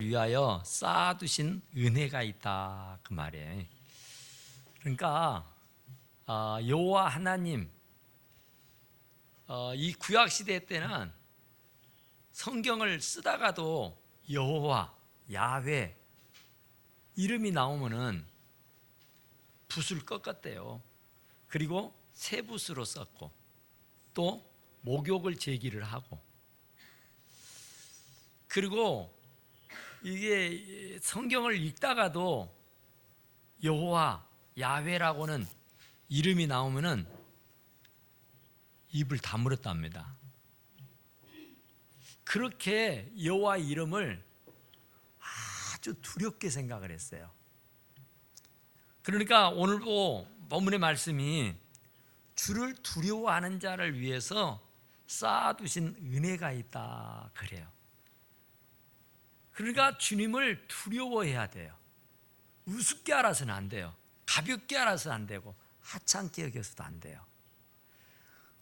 위하여 쌓아두신 은혜가 있다, 그 말이에요. 그러니까 여호와 하나님, 이 구약 시대 때는 성경을 쓰다가도 여호와, 야훼 이름이 나오면은 붓을 꺾었대요. 그리고 새 붓으로 썼고 또 목욕을 제기를 하고, 그리고 이게 성경을 읽다가도 여호와, 야훼라고는 이름이 나오면은 입을 다물었답니다. 그렇게 여호와 이름을 아주 두렵게 생각을 했어요. 그러니까 오늘 본문의 말씀이 주를 두려워하는 자를 위해서 쌓아두신 은혜가 있다 그래요. 그러니까 주님을 두려워해야 돼요. 우습게 알아서는 안 돼요. 가볍게 알아서는 안 되고 하찮게 여겨서도 안 돼요.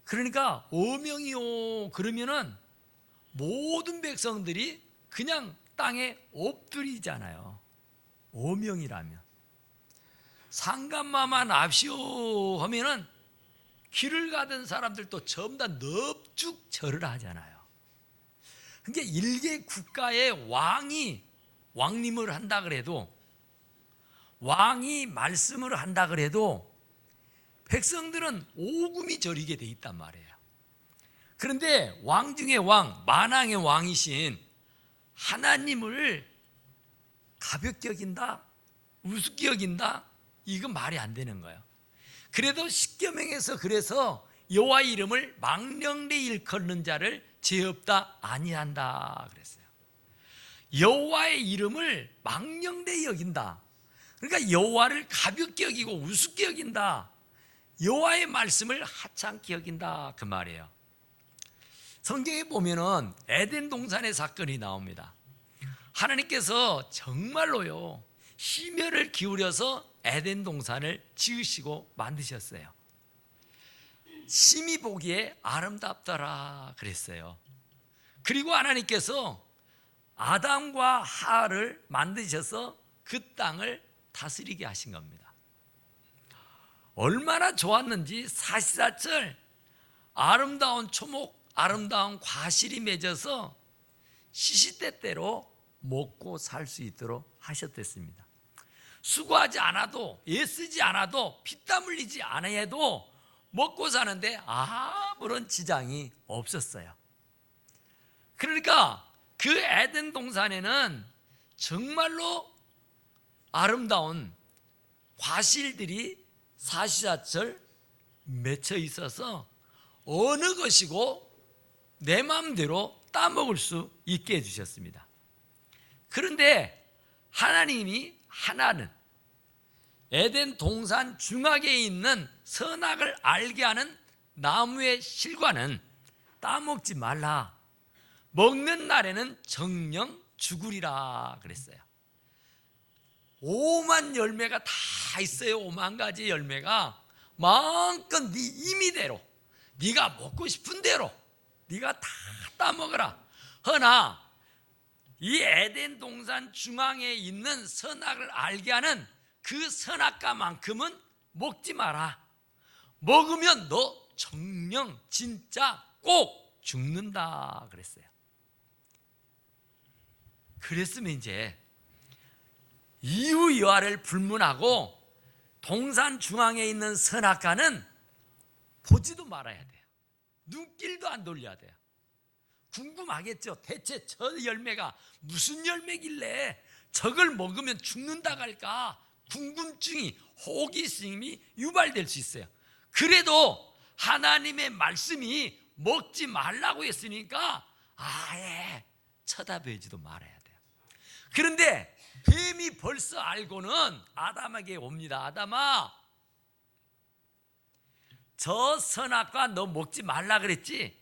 그러니까 어명이요 그러면은 모든 백성들이 그냥 땅에 엎드리잖아요. 어명이라면. 상감마만 압시오 하면은 길을 가던 사람들도 전부 다 넙죽 절을 하잖아요. 그러니까 일개 국가의 왕님을 한다 그래도, 왕이 말씀을 한다 그래도 백성들은 오금이 저리게 돼 있단 말이에요. 그런데 왕 중에 왕, 만왕의 왕이신 하나님을 가볍게 여긴다, 우습게 여긴다, 이건 말이 안 되는 거예요. 그래도 십계명에서 그래서 여호와 이름을 망령되이 일컫는 자를 죄 없다 아니한다 그랬어요. 여호와의 이름을 망령되이 여긴다, 그러니까 여호와를 가볍게 여기고 우습게 여긴다, 여호와의 말씀을 하찮게 여긴다, 그 말이에요. 성경에 보면은 에덴 동산의 사건이 나옵니다. 하나님께서 정말로요 심혈을 기울여서 에덴 동산을 지으시고 만드셨어요. 심히 보기에 아름답더라 그랬어요. 그리고 하나님께서 아담과 하와를 만드셔서 그 땅을 다스리게 하신 겁니다. 얼마나 좋았는지 사시사철 아름다운 초목, 아름다운 과실이 맺어서 시시때때로 먹고 살 수 있도록 하셨댔습니다. 수고하지 않아도, 애쓰지 않아도, 피땀 흘리지 않아야 해도 먹고 사는데 아무런 지장이 없었어요. 그러니까 그 에덴 동산에는 정말로 아름다운 과실들이 사시사철 맺혀 있어서 어느 것이고 내 마음대로 따먹을 수 있게 해주셨습니다. 그런데 하나님이 하나는 에덴 동산 중앙에 있는 선악을 알게 하는 나무의 실과는 따먹지 말라, 먹는 날에는 정령 죽으리라 그랬어요. 5만 열매가 다 있어요. 5만 가지 열매가 마음껏 네 임의대로, 네가 먹고 싶은 대로 네가 다 따먹어라. 허나 이 에덴 동산 중앙에 있는 선악을 알게 하는 그 선악과만큼은 먹지 마라. 먹으면 너 정령 진짜 꼭 죽는다 그랬어요. 그랬으면 이제 이후 여하를 불문하고 동산 중앙에 있는 선악과는 보지도 말아야 돼요. 눈길도 안 돌려야 돼요. 궁금하겠죠. 대체 저 열매가 무슨 열매길래 저걸 먹으면 죽는다고 할까? 궁금증이, 호기심이 유발될 수 있어요. 그래도 하나님의 말씀이 먹지 말라고 했으니까 아예 쳐다보지도 말아야 돼요. 그런데 뱀이 벌써 알고는 아담에게 옵니다. 아담아, 저 선악과 너 먹지 말라 그랬지?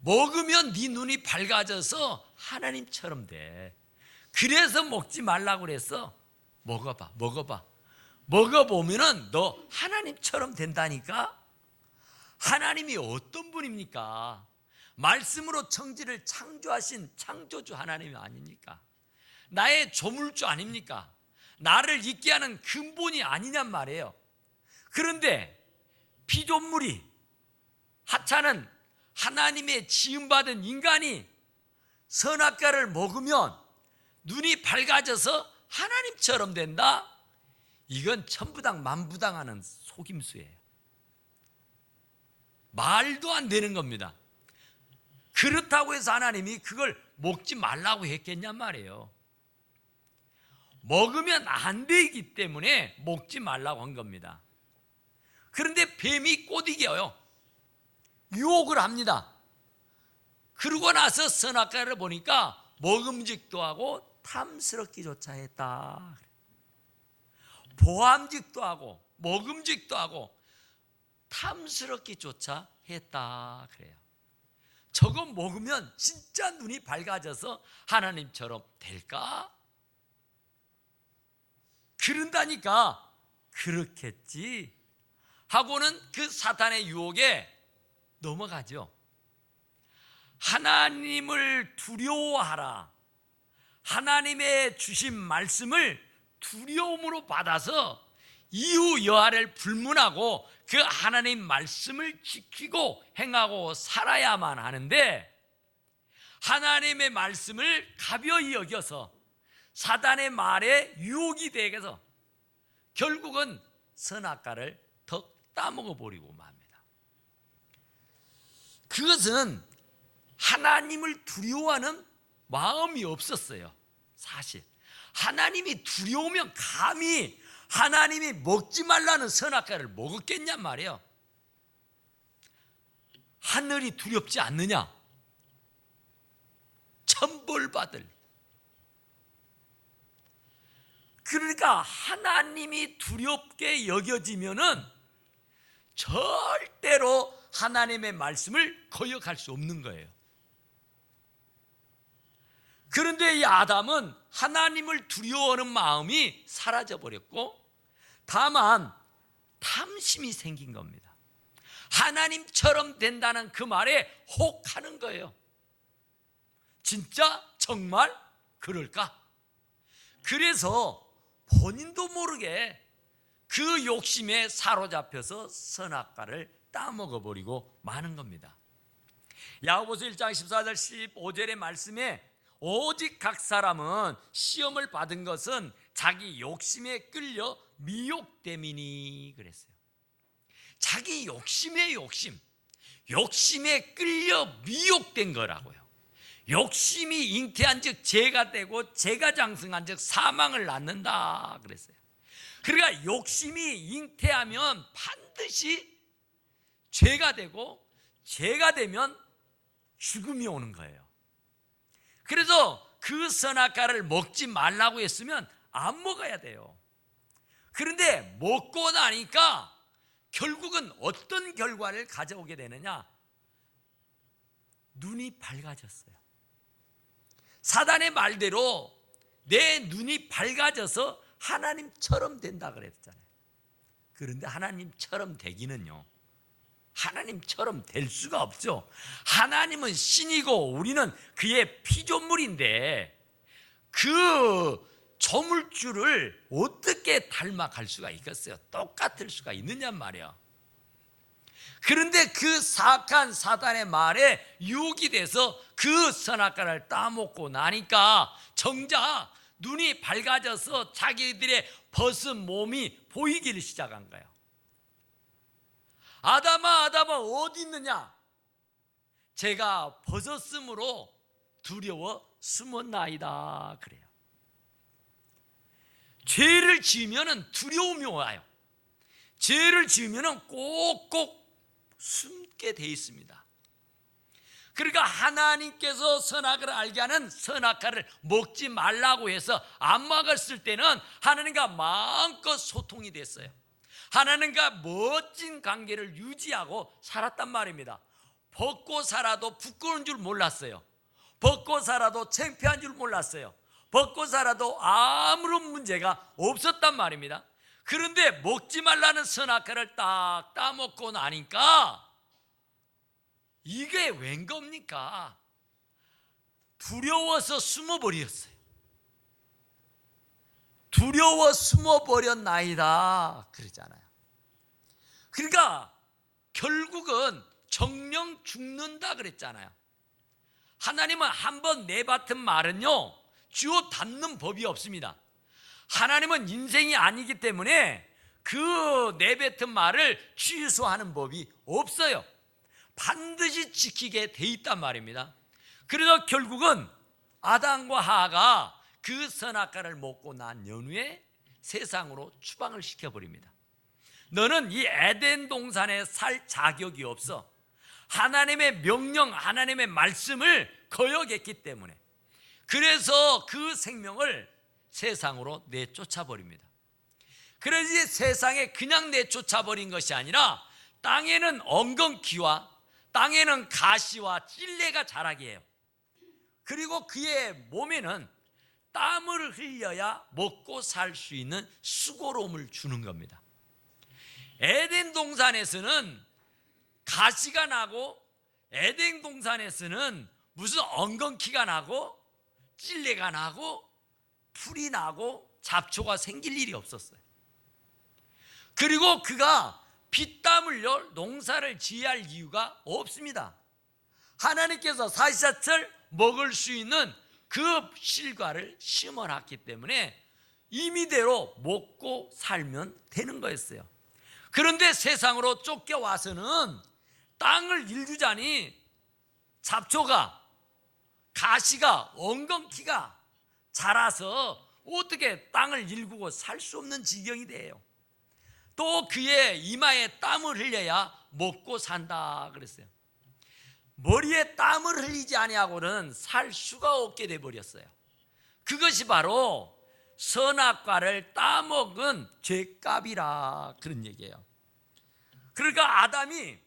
먹으면 네 눈이 밝아져서 하나님처럼 돼. 그래서 먹지 말라고 그랬어. 먹어봐. 먹어보면은 너 하나님처럼 된다니까. 하나님이 어떤 분입니까? 말씀으로 천지를 창조하신 창조주 하나님이 아닙니까? 나의 조물주 아닙니까? 나를 있게 하는 근본이 아니냔 말이에요. 그런데 피조물이, 하찮은 하나님의 지음받은 인간이 선악과를 먹으면 눈이 밝아져서 하나님처럼 된다? 이건 천부당 만부당하는 속임수예요. 말도 안 되는 겁니다. 그렇다고 해서 하나님이 그걸 먹지 말라고 했겠냔 말이에요. 먹으면 안 되기 때문에 먹지 말라고 한 겁니다. 그런데 뱀이 꼬드겨요. 유혹을 합니다. 그러고 나서 선악과를 보니까 먹음직도 하고 탐스럽기조차 했다. 보암직도 하고 먹음직도 하고 탐스럽기조차 했다 그래요. 저거 먹으면 진짜 눈이 밝아져서 하나님처럼 될까? 그런다니까 그렇겠지 하고는 그 사탄의 유혹에 넘어가죠. 하나님을 두려워하라. 하나님의 주신 말씀을 두려움으로 받아서 이후 여하를 불문하고 그 하나님 말씀을 지키고 행하고 살아야만 하는데, 하나님의 말씀을 가벼이 여겨서 사단의 말에 유혹이 되어서 결국은 선악과를 더 따먹어 버리고 맙니다. 그것은 하나님을 두려워하는 마음이 없었어요. 사실 하나님이 두려우면 감히 하나님이 먹지 말라는 선악과를 먹었겠냔 말이에요. 하늘이 두렵지 않느냐? 천벌받을. 그러니까 하나님이 두렵게 여겨지면은 절대로 하나님의 말씀을 거역할 수 없는 거예요. 그런데 이 아담은 하나님을 두려워하는 마음이 사라져 버렸고, 다만 탐심이 생긴 겁니다. 하나님처럼 된다는 그 말에 혹하는 거예요. 진짜 정말 그럴까? 그래서 본인도 모르게 그 욕심에 사로잡혀서 선악과를 따먹어 버리고 마는 겁니다. 야고보서 1장 14절 15절의 말씀에 오직 각 사람은 시험을 받은 것은 자기 욕심에 끌려 미혹됨이니 그랬어요. 자기 욕심에 욕심에 끌려 미혹된 거라고요. 욕심이 잉태한 즉 죄가 되고 죄가 장성한 즉 사망을 낳는다 그랬어요. 그러니까 욕심이 잉태하면 반드시 죄가 되고 죄가 되면 죽음이 오는 거예요. 그래서 그 선악과를 먹지 말라고 했으면 안 먹어야 돼요. 그런데 먹고 나니까 결국은 어떤 결과를 가져오게 되느냐? 눈이 밝아졌어요. 사단의 말대로 내 눈이 밝아져서 하나님처럼 된다 그랬잖아요. 그런데 하나님처럼 되기는요, 하나님처럼 될 수가 없죠. 하나님은 신이고 우리는 그의 피조물인데 그 조물주를 어떻게 닮아갈 수가 있겠어요? 똑같을 수가 있느냐 말이야. 그런데 그 사악한 사단의 말에 유혹이 돼서 그 선악과를 따먹고 나니까 정작 눈이 밝아져서 자기들의 벗은 몸이 보이기를 시작한 거예요. 아담아 아담아 어디 있느냐? 제가 벗었으므로 두려워 숨었나이다 그래요. 죄를 지으면 두려움이 와요. 죄를 지으면 꼭꼭 숨게 돼 있습니다. 그러니까 하나님께서 선악을 알게 하는 선악과를 먹지 말라고 해서 안 먹었을 때는 하나님과 마음껏 소통이 됐어요. 하나님과 멋진 관계를 유지하고 살았단 말입니다. 벗고 살아도 부끄러운 줄 몰랐어요. 벗고 살아도 창피한 줄 몰랐어요. 벗고 살아도 아무런 문제가 없었단 말입니다. 그런데 먹지 말라는 선악과를 딱 따먹고 나니까 이게 웬 겁니까? 두려워서 숨어버렸어요. 두려워 숨어버렸나이다 그러잖아요. 그러니까 결국은 정령 죽는다 그랬잖아요. 하나님은 한번 내뱉은 말은요 쥐어 닫는 법이 없습니다. 하나님은 인생이 아니기 때문에 그 내뱉은 말을 취소하는 법이 없어요. 반드시 지키게 돼 있단 말입니다. 그래서 결국은 아담과 하와가 그 선악과를 먹고 난 연후에 세상으로 추방을 시켜버립니다. 너는 이 에덴 동산에 살 자격이 없어. 하나님의 명령, 하나님의 말씀을 거역했기 때문에. 그래서 그 생명을 세상으로 내쫓아버립니다. 그래서 이제 세상에 그냥 내쫓아버린 것이 아니라 땅에는 엉겅퀴와 땅에는 가시와 찔레가 자라게 해요. 그리고 그의 몸에는 땀을 흘려야 먹고 살 수 있는 수고로움을 주는 겁니다. 에덴 동산에서는 가시가 나고 에덴 동산에서는 무슨 엉겅퀴가 나고 찔레가 나고 풀이 나고 잡초가 생길 일이 없었어요. 그리고 그가 피땀 흘려 농사를 지어야 할 이유가 없습니다. 하나님께서 사시사철 먹을 수 있는 그 실과를 심어놨기 때문에 임의대로 먹고 살면 되는 거였어요. 그런데 세상으로 쫓겨와서는 땅을 일구자니 잡초가 가시가 엉겅퀴가 자라서 어떻게 땅을 일구고 살 수 없는 지경이 돼요. 또 그의 이마에 땀을 흘려야 먹고 산다 그랬어요. 머리에 땀을 흘리지 아니하고는 살 수가 없게 돼 버렸어요. 그것이 바로 선악과를 따먹은 죄값이라 그런 얘기예요. 그러니까 아담이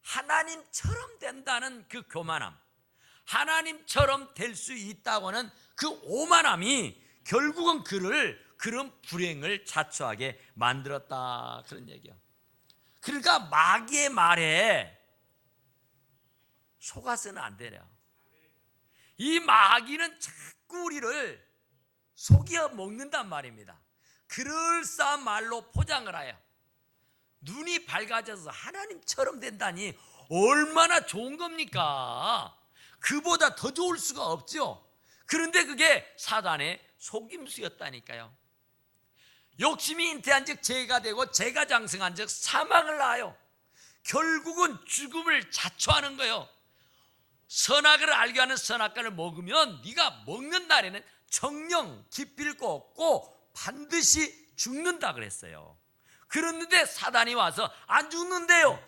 하나님처럼 된다는 그 교만함, 하나님처럼 될 수 있다고는 그 오만함이 결국은 그를 그런 불행을 자초하게 만들었다 그런 얘기예요. 그러니까 마귀의 말에 속아서는 안 되려. 이 마귀는 자꾸 우리를 속여 먹는단 말입니다. 그럴싸한 말로 포장을 하여 눈이 밝아져서 하나님처럼 된다니 얼마나 좋은 겁니까? 그보다 더 좋을 수가 없죠. 그런데 그게 사단의 속임수였다니까요. 욕심이 잉태한 즉 죄가 되고 죄가 장성한 즉 사망을 낳아요. 결국은 죽음을 자초하는 거예요. 선악을 알게 하는 선악과를 먹으면 네가 먹는 날에는 정령 기필코 없고 반드시 죽는다 그랬어요. 그랬는데 사단이 와서 안 죽는데요.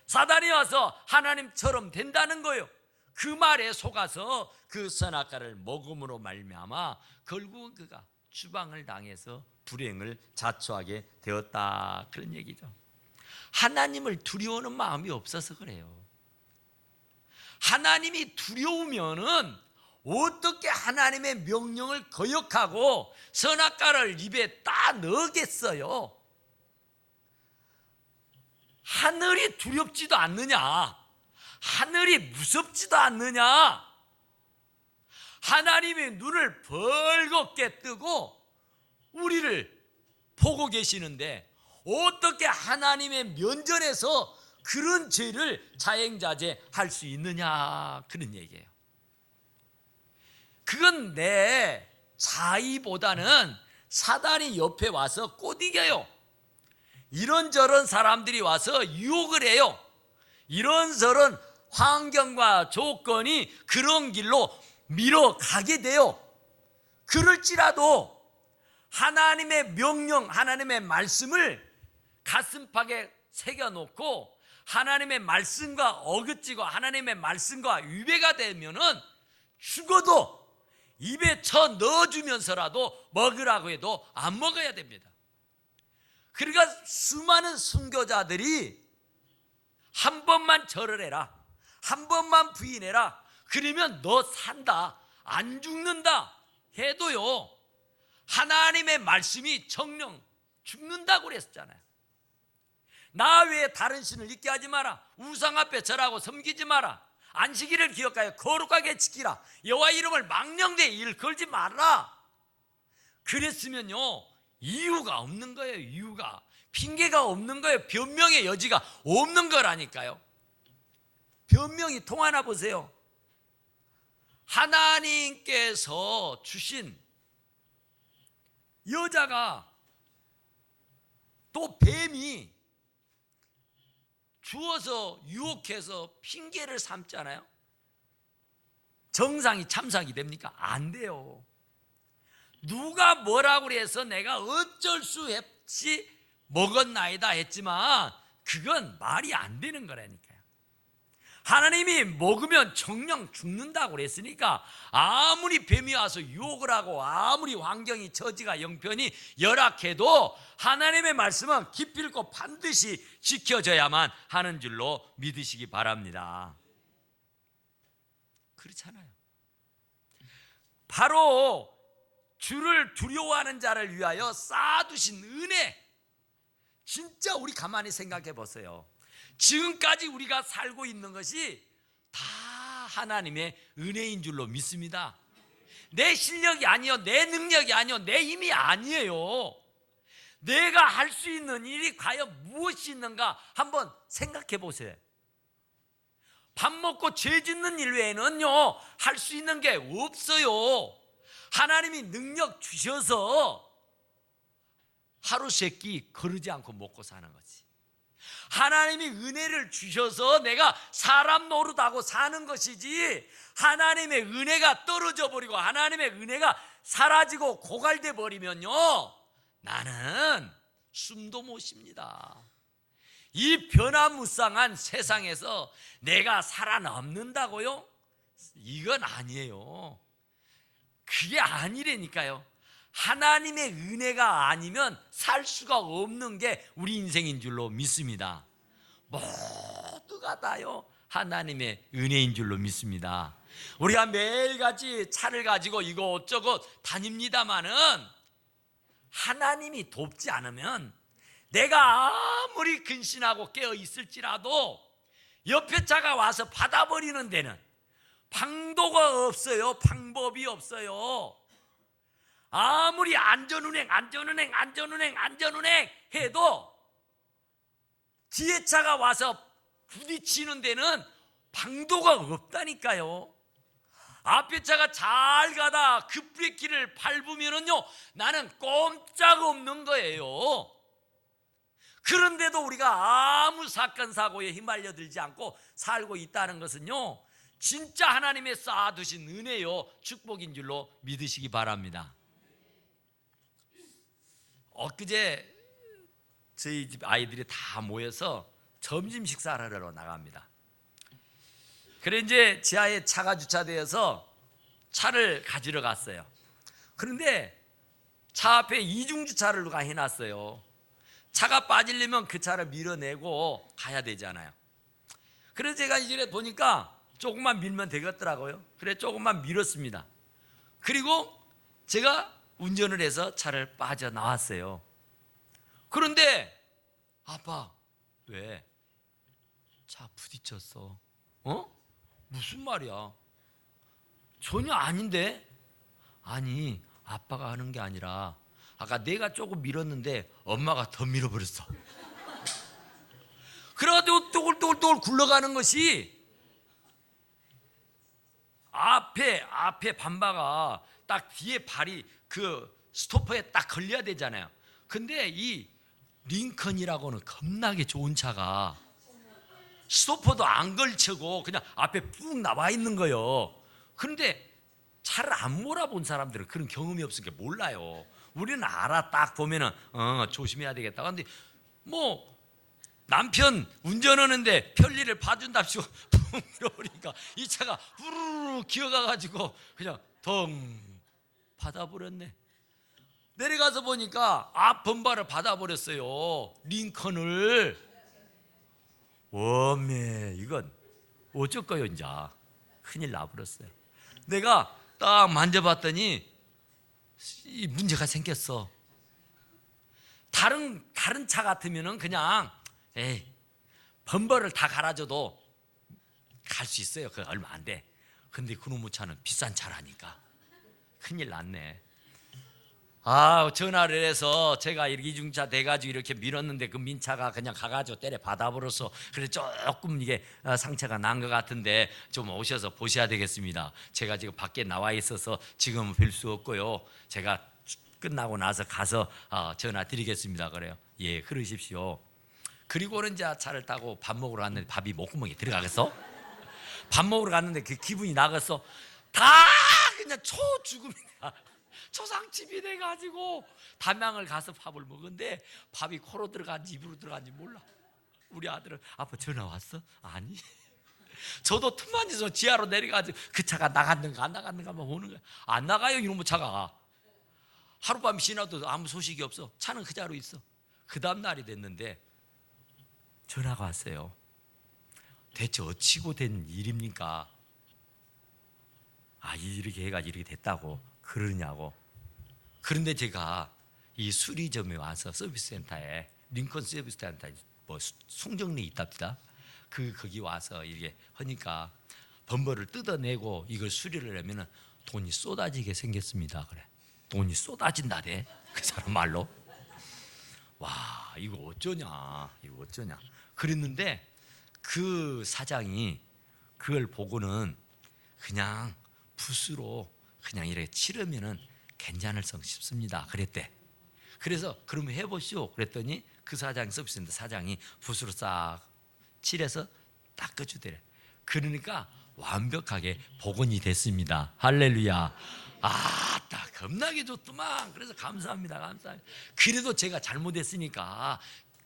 사단이 와서 하나님처럼 된다는 거예요. 그 말에 속아서 그 선악과를 먹음으로 말미암아 결국은 그가 추방을 당해서 불행을 자초하게 되었다 그런 얘기죠. 하나님을 두려워하는 마음이 없어서 그래요. 하나님이 두려우면은 어떻게 하나님의 명령을 거역하고 선악과를 입에 따 넣겠어요? 하늘이 두렵지도 않느냐? 하늘이 무섭지도 않느냐? 하나님이 눈을 벌겋게 뜨고 우리를 보고 계시는데 어떻게 하나님의 면전에서 그런 죄를 자행자제할 수 있느냐 그런 얘기예요. 그건 내 자의보다는 사단이 옆에 와서 꼬드겨요. 이런저런 사람들이 와서 유혹을 해요. 이런저런 환경과 조건이 그런 길로 밀어가게 돼요. 그럴지라도 하나님의 명령, 하나님의 말씀을 가슴팍에 새겨놓고 하나님의 말씀과 어긋지고 하나님의 말씀과 위배가 되면은 죽어도 입에 쳐 넣어주면서라도 먹으라고 해도 안 먹어야 됩니다. 그러니까 수많은 순교자들이 한 번만 절을 해라, 한 번만 부인해라, 그러면 너 산다, 안 죽는다 해도요 하나님의 말씀이 정령 죽는다고 그랬잖아요. 나 외에 다른 신을 잊게 하지 마라, 우상 앞에 절하고 섬기지 마라, 안식일을 기억하여 거룩하게 지키라, 여호와 이름을 망령되이 일컬지 마라. 그랬으면요, 이유가 없는 거예요. 이유가, 핑계가 없는 거예요. 변명의 여지가 없는 거라니까요. 변명이 통하나 보세요. 하나님께서 주신 여자가, 또 뱀이 주어서 유혹해서 핑계를 삼잖아요. 정상이 참석이 됩니까? 안 돼요. 누가 뭐라고 해서 내가 어쩔 수 없이 먹었나이다 했지만 그건 말이 안 되는 거라니까요. 하나님이 먹으면 정령 죽는다고 그랬으니까 아무리 뱀이 와서 유혹을 하고 아무리 환경이 처지가 형편이 열악해도 하나님의 말씀은 기필코 반드시 지켜져야만 하는 줄로 믿으시기 바랍니다. 그렇잖아요. 바로 주를 두려워하는 자를 위하여 쌓아두신 은혜, 진짜 우리 가만히 생각해 보세요. 지금까지 우리가 살고 있는 것이 다 하나님의 은혜인 줄로 믿습니다. 내 실력이 아니요, 내 능력이 아니요, 내 힘이 아니에요. 내가 할 수 있는 일이 과연 무엇이 있는가 한번 생각해 보세요. 밥 먹고 죄 짓는 일 외에는요 할 수 있는 게 없어요. 하나님이 능력 주셔서 하루 세끼 거르지 않고 먹고 사는 거지. 하나님이 은혜를 주셔서 내가 사람 노릇하고 사는 것이지, 하나님의 은혜가 떨어져 버리고 하나님의 은혜가 사라지고 고갈돼 버리면요 나는 숨도 못 쉽니다. 이 변화무쌍한 세상에서 내가 살아남는다고요? 이건 아니에요. 그게 아니라니까요. 하나님의 은혜가 아니면 살 수가 없는 게 우리 인생인 줄로 믿습니다. 모두가 다요 하나님의 은혜인 줄로 믿습니다. 우리가 매일같이 차를 가지고 이곳저곳 다닙니다마는 하나님이 돕지 않으면 내가 아무리 근신하고 깨어 있을지라도 옆에 차가 와서 받아버리는 데는 방도가 없어요. 방법이 없어요. 아무리 안전운행 해도 뒤에 차가 와서 부딪히는 데는 방도가 없다니까요. 앞에 차가 잘 가다 급브레이크를 밟으면은요 나는 꼼짝없는 거예요. 그런데도 우리가 아무 사건 사고에 휘말려들지 않고 살고 있다는 것은요 진짜 하나님의 쌓아두신 은혜요 축복인 줄로 믿으시기 바랍니다. 엊그제 저희 집 아이들이 다 모여서 점심 식사를 하러 나갑니다. 그래 이제 지하에 차가 주차되어서 차를 가지러 갔어요. 그런데 차 앞에 이중주차를 누가 해놨어요. 차가 빠지려면 그 차를 밀어내고 가야 되잖아요. 그래서 제가 이제 보니까 조금만 밀면 되겠더라고요. 그래 조금만 밀었습니다. 그리고 제가 운전을 해서 차를 빠져나왔어요. 그런데 아빠 왜? 차 부딪혔어. 무슨 말이야? 전혀 아닌데? 아니 아빠가 하는 게 아니라 아까 내가 조금 밀었는데 엄마가 더 밀어버렸어. 그래가지고 또글또글 굴러가는 것이 앞에 반바가 딱 뒤에 발이 그 스토퍼에 딱 걸려야 되잖아요. 근데 이 링컨이라고는 겁나게 좋은 차가 스토퍼도 안 걸치고 그냥 앞에 쭉 나와 있는 거예요. 그런데 차를 안 몰아본 사람들은 그런 경험이 없으니까 몰라요. 우리는 알아. 딱 보면은 조심해야 되겠다. 근데 뭐 남편 운전하는데 편리를 봐준답시고 붕 밀어버리니까 이 차가 후루룩 기어가가지고 그냥 덩 받아버렸네. 내려가서 보니까 앞 범바를 받아버렸어요. 링컨을. 워메 이건 어쩔 거요. 이제 큰일 나버렸어요. 내가 딱 만져봤더니 이 문제가 생겼어. 다른 차 같으면은 그냥 범버를 다 갈아줘도 갈 수 있어요. 그거 얼마 안 돼. 근데 그놈의 차는 비싼 차라니까 큰일 났네. 전화를 해서 제가 이렇게 이중차 돼가지고 이렇게 밀었는데 그 민차가 그냥 가가지고 때려 받아버려서 그래 조금 이게 상처가 난 것 같은데 좀 오셔서 보셔야 되겠습니다. 제가 지금 밖에 나와 있어서 지금은 뵐 수 없고요. 제가 끝나고 나서 가서 전화 드리겠습니다. 그래요. 예, 그러십시오. 그리고는 이제 차를 타고 밥 먹으러 갔는데 밥이 목구멍에 들어가겠어? 밥 먹으러 갔는데 그 기분이 나겠어? 다 그냥 초죽음이야. 초상집이 돼가지고 담양을 가서 밥을 먹은데 밥이 코로 들어간지 입으로 들어간지 몰라. 우리 아들은 아빠 전화 왔어? 아니. 저도 틈만 있어 지하로 내려가지고 그 차가 나갔는가 안 나갔는가만 보는 거야. 안 나가요 이놈의 차가. 하룻밤 지나도 아무 소식이 없어. 차는 그 자로 있어. 그 다음 날이 됐는데 전화가 왔어요. 대체 어찌고 된 일입니까? 이렇게 해가지고 이렇게 됐다고 그러냐고. 그런데 제가 이 수리점에 와서 서비스센터에 링컨 서비스센터에 뭐 송정리 있답니다. 거기 와서 이렇게 하니까 범버를 뜯어내고 이걸 수리를 하면은 돈이 쏟아지게 생겼습니다. 그래. 돈이 쏟아진다대. 그 사람 말로. 와, 이거 어쩌냐. 그랬는데 그 사장이 그걸 보고는 그냥 붓으로 그냥 이렇게 칠하면은 괜찮을 성 싶습니다. 그랬대. 그래서 그러면 해보시오. 그랬더니 그 사장 서비스센터 사장이 붓으로 싹 칠해서 닦아주더래. 그러니까 완벽하게 복원이 됐습니다. 할렐루야. 딱 겁나게 좋더만. 그래서 감사합니다. 그래도 제가 잘못했으니까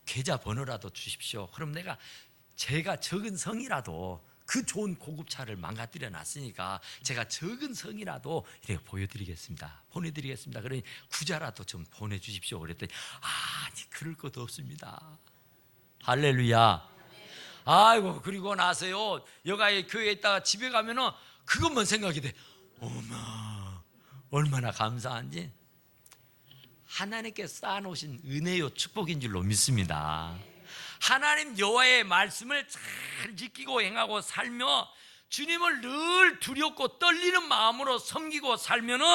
계좌번호라도 주십시오. 그럼 제가 적은 성이라도 그 좋은 고급차를 망가뜨려 놨으니까 제가 적은 성이라도 이렇게 보내드리겠습니다. 그러니 구자라도 좀 보내주십시오. 그랬더니 아니 그럴 것도 없습니다. 할렐루야. 아이고 그리고 나서요 여가의 교회에 있다가 집에 가면은 그것만 생각이 돼. 어머 얼마나 감사한지. 하나님께 쌓아놓으신 은혜요 축복인 줄로 믿습니다. 하나님 여호와의 말씀을 잘 지키고 행하고 살며 주님을 늘 두렵고 떨리는 마음으로 섬기고 살면은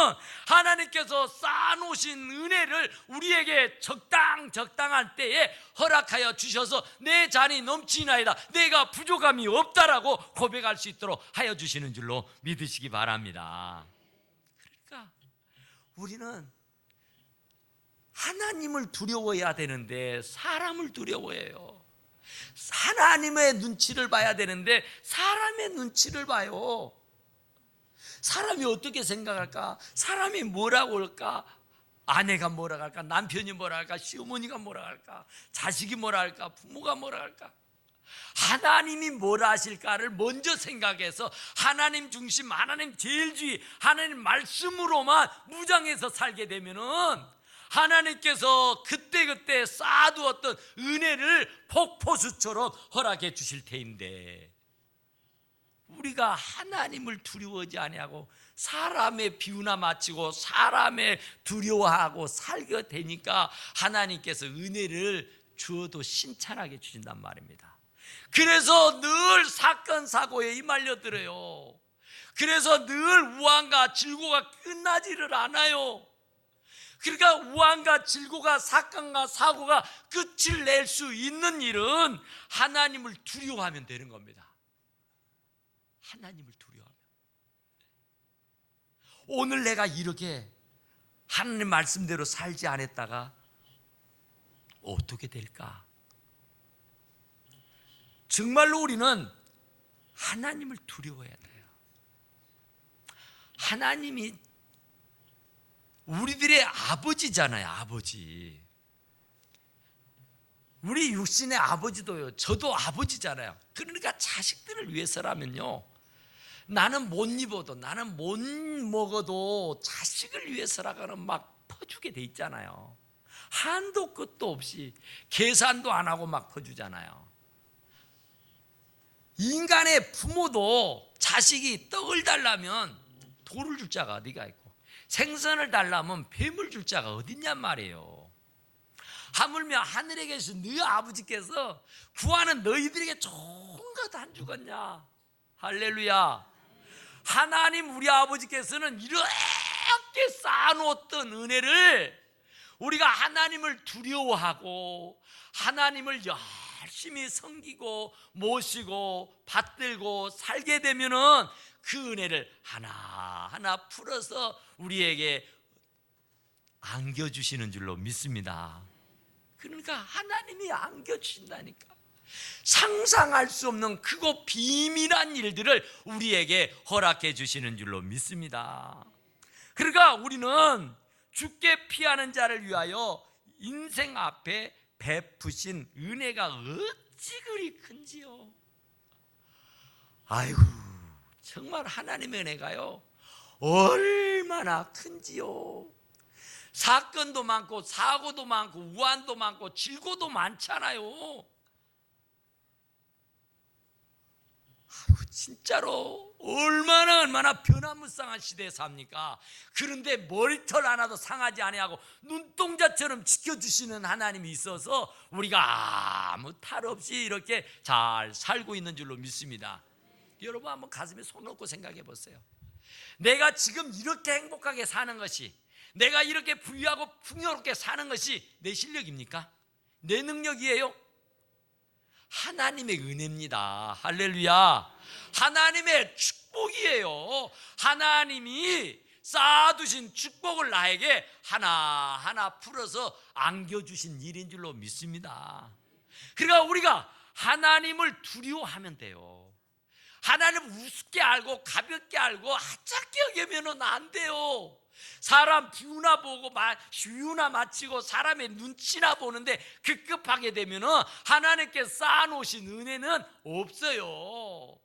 하나님께서 쌓아놓으신 은혜를 우리에게 적당한 때에 허락하여 주셔서 내 잔이 넘치나이다, 내가 부족함이 없다라고 고백할 수 있도록 하여 주시는 줄로 믿으시기 바랍니다. 그러니까 우리는 하나님을 두려워해야 되는데 사람을 두려워해요. 하나님의 눈치를 봐야 되는데 사람의 눈치를 봐요. 사람이 어떻게 생각할까? 사람이 뭐라고 할까? 아내가 뭐라고 할까? 남편이 뭐라고 할까? 시어머니가 뭐라고 할까? 자식이 뭐라고 할까? 부모가 뭐라고 할까? 하나님이 뭐라 하실까를 먼저 생각해서 하나님 중심, 하나님 제일주의, 하나님 말씀으로만 무장해서 살게 되면은 하나님께서 그때그때 쌓아두었던 은혜를 폭포수처럼 허락해 주실 테인데 우리가 하나님을 두려워하지 아니하고 사람의 비유나 마치고 사람의 두려워하고 살게 되니까 하나님께서 은혜를 주어도 신찬하게 주신단 말입니다. 그래서 늘 사건 사고에 휘말려들어요. 그래서 늘 우환과 질고가 끝나지를 않아요. 그러니까 우환과 질고가 사건과 사고가 끝을 낼 수 있는 일은 하나님을 두려워하면 되는 겁니다. 하나님을 두려워하면. 오늘 내가 이렇게 하나님 말씀대로 살지 않았다가 어떻게 될까? 정말로 우리는 하나님을 두려워해야 돼요. 하나님이 우리들의 아버지잖아요. 아버지. 우리 육신의 아버지도요, 저도 아버지잖아요. 그러니까 자식들을 위해서라면요, 나는 못 입어도, 나는 못 먹어도 자식을 위해서라고는 막 퍼주게 돼 있잖아요. 한도 끝도 없이 계산도 안 하고 막 퍼주잖아요. 인간의 부모도 자식이 떡을 달라면 돌을 줄 자가 어디가 있고 생선을 달라면 뱀을 줄 자가 어딨냔 말이에요. 하물며 하늘에 계신 너희 아버지께서 구하는 너희들에게 좋은 것 안 주겠냐. 할렐루야. 하나님 우리 아버지께서는 이렇게 이렇게 쌓아놓았던 은혜를 우리가 하나님을 두려워하고 하나님을 열심히 섬기고 모시고 받들고 살게 되면은 그 은혜를 하나하나 풀어서 우리에게 안겨주시는 줄로 믿습니다. 그러니까 하나님이 안겨주신다니까. 상상할 수 없는 크고 비밀한 일들을 우리에게 허락해 주시는 줄로 믿습니다. 그러니까 우리는 죽게 피하는 자를 위하여 인생 앞에 베푸신 은혜가 어찌 그리 큰지요. 아이고, 정말 하나님의 은혜가요 얼마나 큰지요. 사건도 많고 사고도 많고 우환도 많고 질고도 많잖아요. 아이고, 진짜로 얼마나 변화무쌍한 시대에 삽니까? 그런데 머리털 하나도 상하지 아니하고 눈동자처럼 지켜주시는 하나님이 있어서 우리가 아무 탈 없이 이렇게 잘 살고 있는 줄로 믿습니다. 여러분 한번 가슴에 손 얹고 생각해 보세요. 내가 지금 이렇게 행복하게 사는 것이, 내가 이렇게 부유하고 풍요롭게 사는 것이 내 실력입니까? 내 능력이에요? 하나님의 은혜입니다. 할렐루야. 하나님의 축복이에요. 하나님이 쌓아두신 축복을 나에게 하나하나 풀어서 안겨주신 일인 줄로 믿습니다. 그러니까 우리가 하나님을 두려워하면 돼요. 하나님을 우습게 알고 가볍게 알고 하찮게 여기면 안 돼요. 사람 비유나 보고 비유나 마치고 사람의 눈치나 보는데 급급하게 되면 하나님께 쌓아놓으신 은혜는 없어요.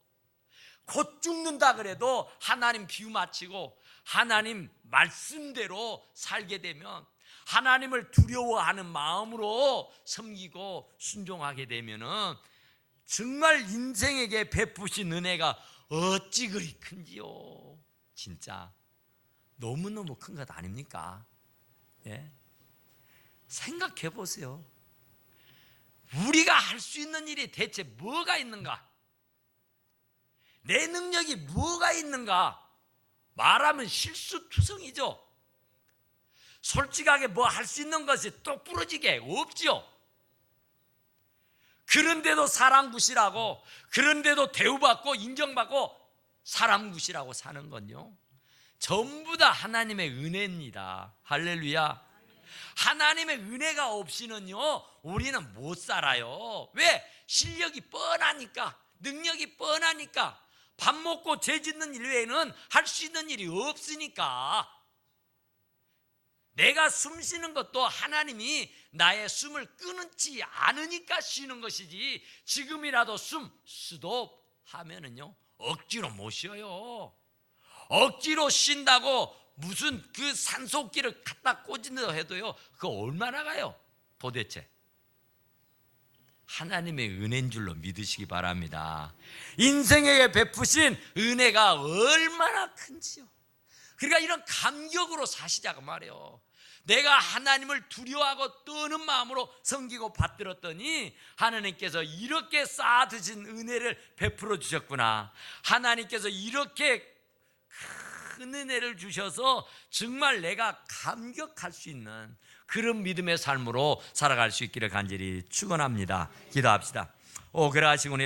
곧 죽는다 그래도 하나님 비유 마치고 하나님 말씀대로 살게 되면, 하나님을 두려워하는 마음으로 섬기고 순종하게 되면 정말 인생에게 베푸신 은혜가 어찌 그리 큰지요. 진짜 너무너무 큰 것 아닙니까? 예? 생각해 보세요. 우리가 할 수 있는 일이 대체 뭐가 있는가? 내 능력이 뭐가 있는가? 말하면 실수투성이죠. 솔직하게 뭐 할 수 있는 것이 똑 부러지게 없죠. 그런데도 사람 굿이라고, 그런데도 대우받고 인정받고 사람 굿이라고 사는 건요 전부 다 하나님의 은혜입니다. 할렐루야. 하나님의 은혜가 없이는요 우리는 못 살아요. 왜? 실력이 뻔하니까, 능력이 뻔하니까, 밥 먹고 죄 짓는 일 외에는 할 수 있는 일이 없으니까. 내가 숨 쉬는 것도 하나님이 나의 숨을 끊지 않으니까 쉬는 것이지, 지금이라도 숨 스톱하면은요 억지로 못 쉬어요. 억지로 쉰다고 무슨 그 산소호흡기를 갖다 꽂은다 해도요 그거 얼마나 가요 도대체. 하나님의 은혜인 줄로 믿으시기 바랍니다. 인생에게 베푸신 은혜가 얼마나 큰지요. 그러니까 이런 감격으로 사시자고 말이에요. 내가 하나님을 두려워하고 떠는 마음으로 섬기고 받들었더니 하나님께서 이렇게 쌓아두신 은혜를 베풀어 주셨구나. 하나님께서 이렇게 큰 은혜를 주셔서 정말 내가 감격할 수 있는 그런 믿음의 삶으로 살아갈 수 있기를 간절히 축원합니다. 기도합시다. 그러하시고